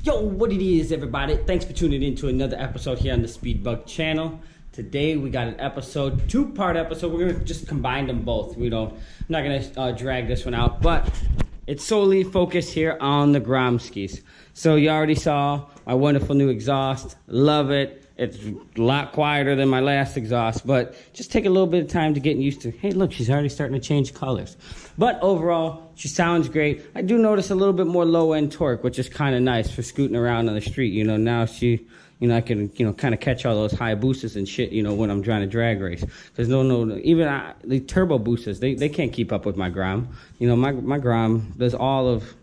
Yo, what it is, everybody? Thanks for tuning in to another episode here on the Speedbug channel. Today we got an episode, two-part episode. We're gonna just combine them both. I'm not gonna drag this one out, but it's solely focused here on the Gromskis. So you already saw my wonderful new exhaust. Love it. It's a lot quieter than my last exhaust, but just take a little bit of time to get used to. Hey, look, she's already starting to change colors. But overall, she sounds great. I do notice a little bit more low-end torque, which is kind of nice for scooting around on the street. You know, now I can, kind of catch all those high boosters and shit, when I'm trying to drag race. Because even the turbo boosters, they can't keep up with my Grom. My Grom does all of,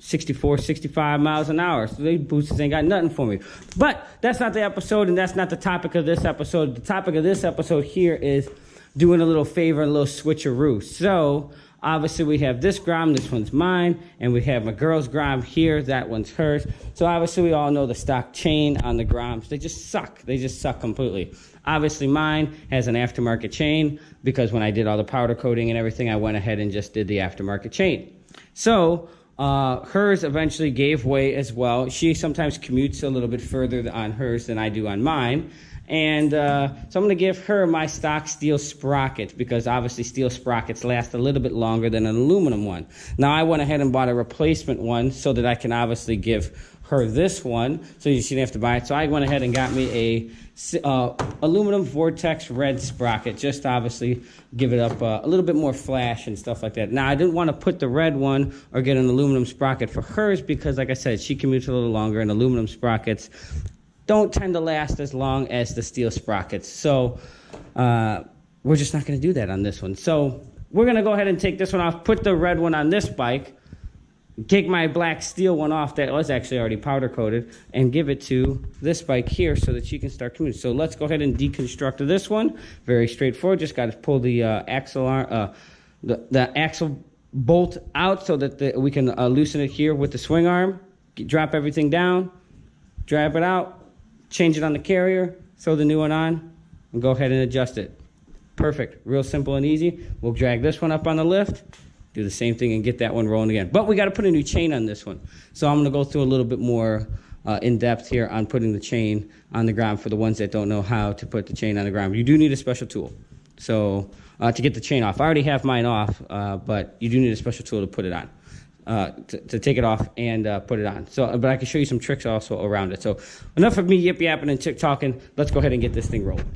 64, 65 miles an hour. So these boosters ain't got nothing for me. But that's not the episode, and that's not the topic of this episode. The topic of this episode here is doing a little favor, a little switcheroo. So obviously we have this Grom, this one's mine, and we have my girl's Grom here, that one's hers. So obviously we all know the stock chain on the Groms. They just suck. They just suck completely. Obviously mine has an aftermarket chain because when I did all the powder coating and everything, I went ahead and just did the aftermarket chain. So hers eventually gave way as well. She sometimes commutes a little bit further on hers than I do on mine. And so I'm going to give her my stock steel sprocket because obviously steel sprockets last a little bit longer than an aluminum one. Now I went ahead and bought a replacement one so that I can obviously give her this one so she didn't have to buy it. So I went ahead and got me a aluminum Vortex red sprocket, just obviously give it up a little bit more flash and stuff like that. Now I didn't want to put the red one or get an aluminum sprocket for hers because, like I said, she commutes a little longer and aluminum sprockets don't tend to last as long as the steel sprockets. So we're just not going to do that on this one. So we're going to go ahead and take this one off, put the red one on this bike, take my black steel one off that was actually already powder coated, and give it to this bike here so that she can start commuting. So let's go ahead and deconstruct this one. Very straightforward. Just got to pull the axle arm, the axle bolt out so that we can loosen it here with the swing arm. Drop everything down, drop it out, change it on the carrier, throw the new one on, and go ahead and adjust it. Perfect. Real simple and easy. We'll drag this one up on the lift, do the same thing, and get that one rolling again. But we got to put a new chain on this one. So I'm going to go through a little bit more in-depth here on putting the chain on the ground for the ones that don't know how to put the chain on the ground. You do need a special tool so to get the chain off. I already have mine off, but you do need a special tool to put it on. To take it off and put it on. But I can show you some tricks also around it. So enough of me yip-yapping and tick-talking. Let's go ahead and get this thing rolling.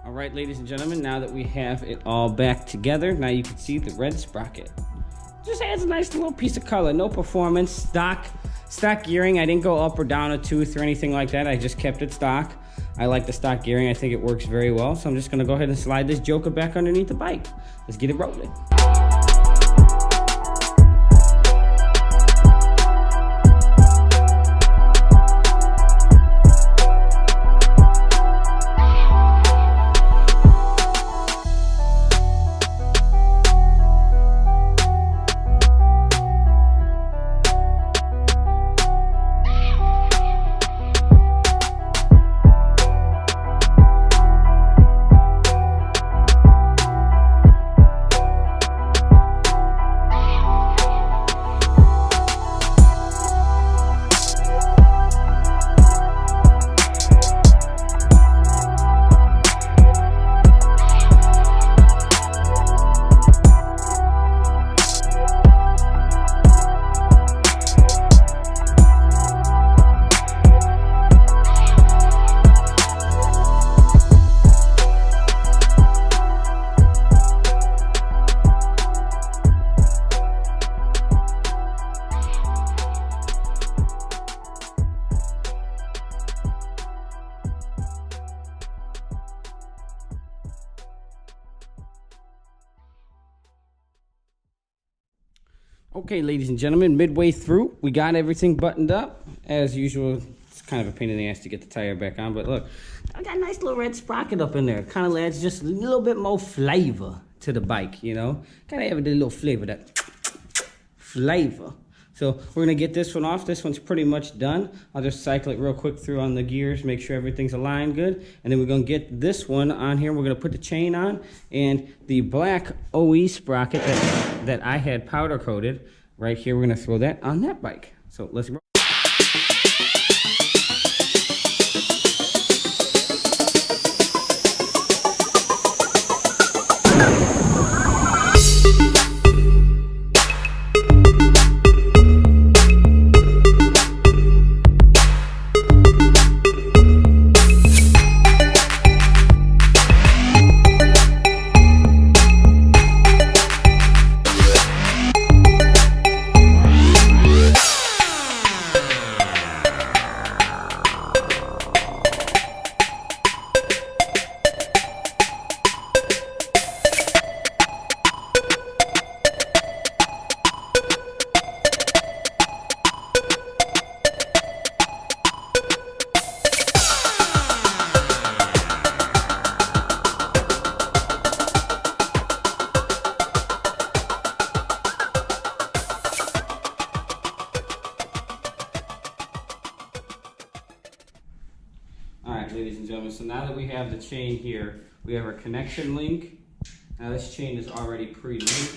Alright, ladies and gentlemen, now that we have it all back together, now you can see the red sprocket. Just adds a nice little piece of color. No performance, stock gearing. I didn't go up or down a tooth or anything like that. I just kept it stock. I like the stock gearing. I think it works very well. So I'm just going to go ahead and slide this joker back underneath the bike. Let's get it rolling. Okay, ladies and gentlemen, midway through, we got everything buttoned up. As usual, it's kind of a pain in the ass to get the tire back on, but look, I got a nice little red sprocket up in there. Kind of adds just a little bit more flavor to the bike, you know? Kind of have a little flavor, that flavor. So we're gonna get this one off. This one's pretty much done. I'll just cycle it real quick through on the gears, make sure everything's aligned good. And then we're gonna get this one on here. We're gonna put the chain on, and the black OE sprocket that I had powder coated right here, we're gonna throw that on that bike. So let's go. Alright, ladies and gentlemen, so now that we have the chain here, we have our connection link. Now this chain is already pre-linked.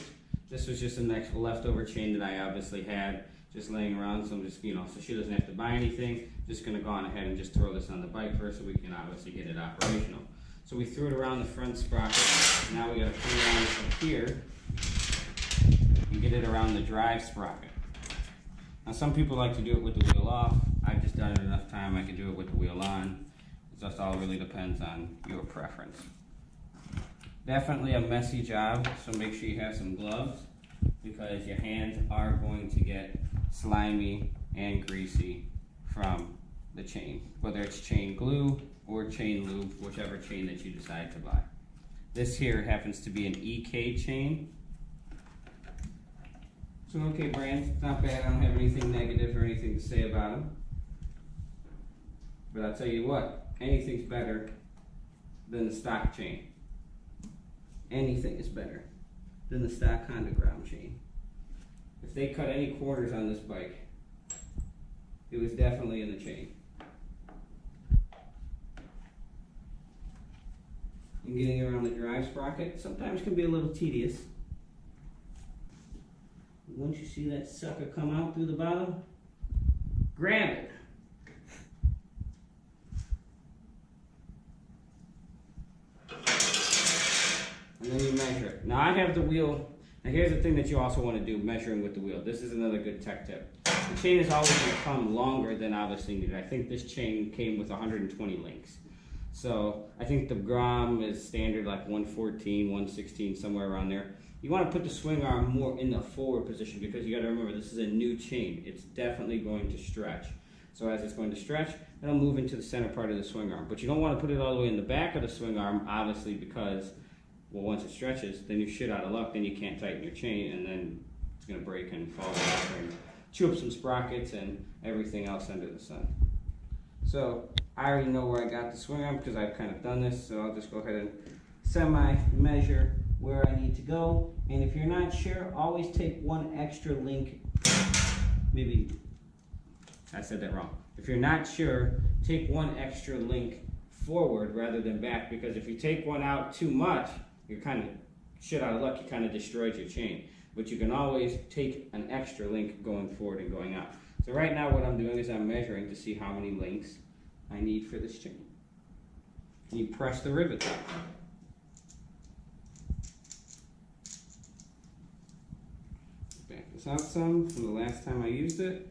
This was just a next leftover chain that I obviously had just laying around, so I'm just, so she doesn't have to buy anything. Just gonna go on ahead and just throw this on the bike first so we can obviously get it operational. So we threw it around the front sprocket. Now we gotta put it on up here and get it around the drive sprocket. Now some people like to do it with the wheel off. I've just done it enough time I can do it with the wheel on. It just all really depends on your preference. Definitely a messy job, so make sure you have some gloves because your hands are going to get slimy and greasy from the chain, whether it's chain glue or chain lube, whichever chain that you decide to buy. This here happens to be an EK chain. It's an okay brand, it's not bad. I don't have anything negative or anything to say about them. But I'll tell you what, anything's better than the stock chain. Anything is better than the stock Honda ground chain. If they cut any corners on this bike, it was definitely in the chain. And getting around the drive sprocket sometimes can be a little tedious. Once you see that sucker come out through the bottom, grab it. And then you measure it. Now I have the wheel. Now here's the thing that you also want to do, measuring with the wheel. This is another good tech tip. The chain is always going to come longer than obviously needed. I think this chain came with 120 links. So I think the grom is standard like 114, 116, somewhere around there. You want to put the swing arm more in the forward position because you got to remember this is a new chain. It's definitely going to stretch. So as it's going to stretch, it'll move into the center part of the swing arm. But you don't want to put it all the way in the back of the swing arm, obviously, because, well, once it stretches, then you're shit out of luck. Then you can't tighten your chain, and then it's going to break and fall off and chew up some sprockets and everything else under the sun. So I already know where I got the swing arm because I've kind of done this. So I'll just go ahead and semi-measure where I need to go. And if you're not sure, always take one extra link. Maybe I said that wrong. If you're not sure, take one extra link forward rather than back, because if you take one out too much, you're kind of shit out of luck. You kind of destroyed your chain. But you can always take an extra link going forward and going out. So right now what I'm doing is I'm measuring to see how many links I need for this chain. And you press the rivet down. Back this out some from the last time I used it.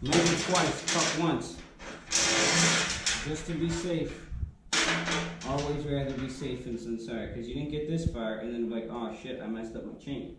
Measure twice, cut once. Just to be safe. Always rather be safe than sorry, because you didn't get this far and then be like, oh shit, I messed up my chain.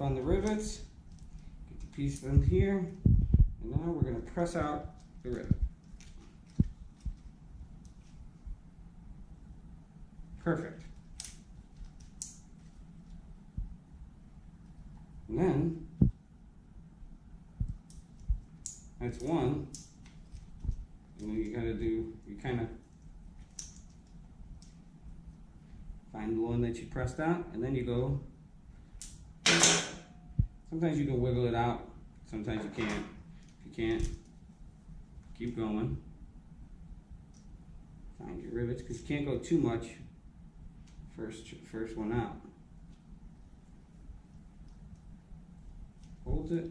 up on the rivets, get the piece in here, and now we're going to press out the rivet. Perfect. And then, that's one, and then you gotta do, you kind of find the one that you pressed out, and then you go, sometimes you can wiggle it out, sometimes you can't. If you can't, keep going. Find your rivets, because you can't go too much first one out. Hold it.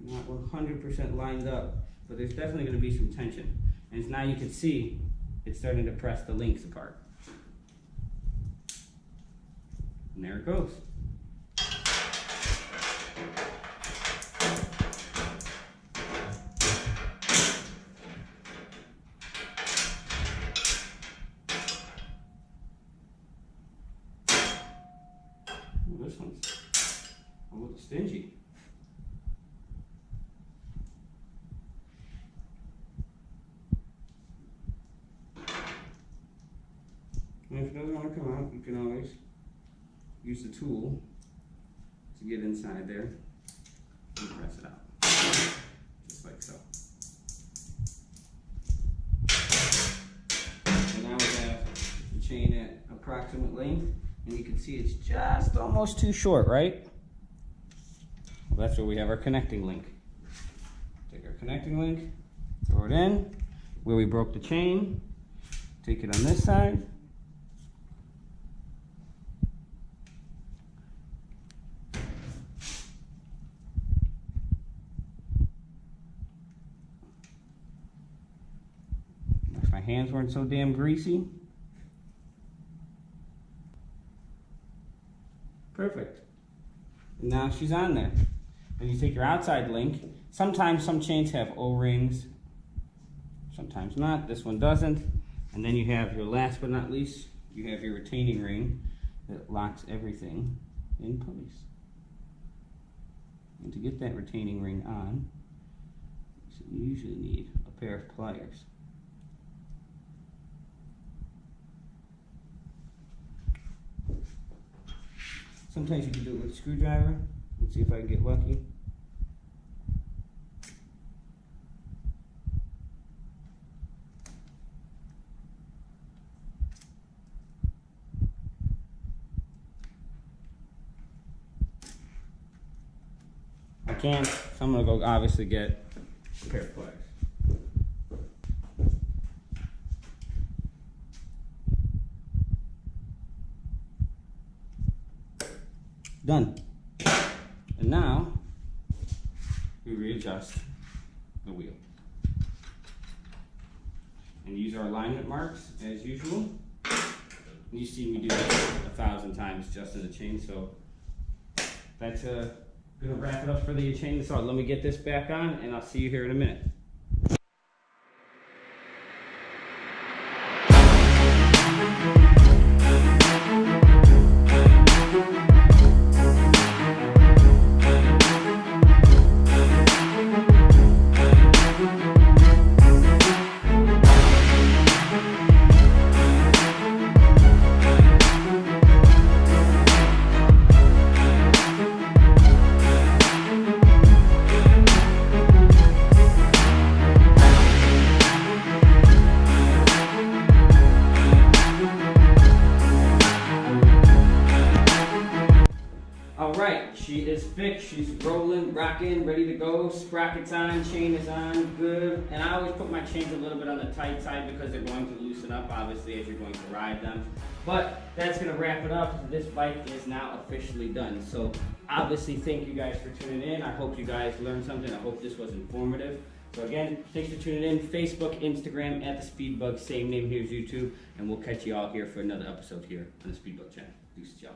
Not 100% lined up, but there's definitely going to be some tension. And now you can see it's starting to press the links apart. And there it goes. Well, this one's a little stingy. And if it doesn't want to come out, you can always use the tool to get inside there and press it out, just like so. And now we have the chain at approximate length, and you can see it's just almost too short, right? Well, that's where we have our connecting link. Take our connecting link, throw it in where we broke the chain, take it on this side, if my hands weren't so damn greasy. Perfect. Now she's on there. And you take your outside link. Sometimes some chains have O-rings, sometimes not. This one doesn't. And then you have your last but not least, you have your retaining ring that locks everything in place. And to get that retaining ring on, you usually need a pair of pliers. Sometimes you can do it with a screwdriver. Let's see if I can get lucky. I can't, so I'm gonna go obviously get a pair of pliers. Done. And now we readjust the wheel and use our alignment marks as usual. You see me do this 1,000 times just in the chain, so that's gonna wrap it up for the chain. So let me get this back on, and I'll see you here in a minute. Alright, she is fixed, she's rolling, rocking, ready to go. Sprocket's on, chain is on, good. And I always put my chains a little bit on the tight side because they're going to loosen up, obviously, as you're going to ride them. But that's going to wrap it up. This bike is now officially done. So obviously, thank you guys for tuning in. I hope you guys learned something. I hope this was informative. So again, thanks for tuning in. Facebook, Instagram, at the Speedbug, same name here as YouTube. And we'll catch you all here for another episode here on the Speedbug channel. Peace, y'all.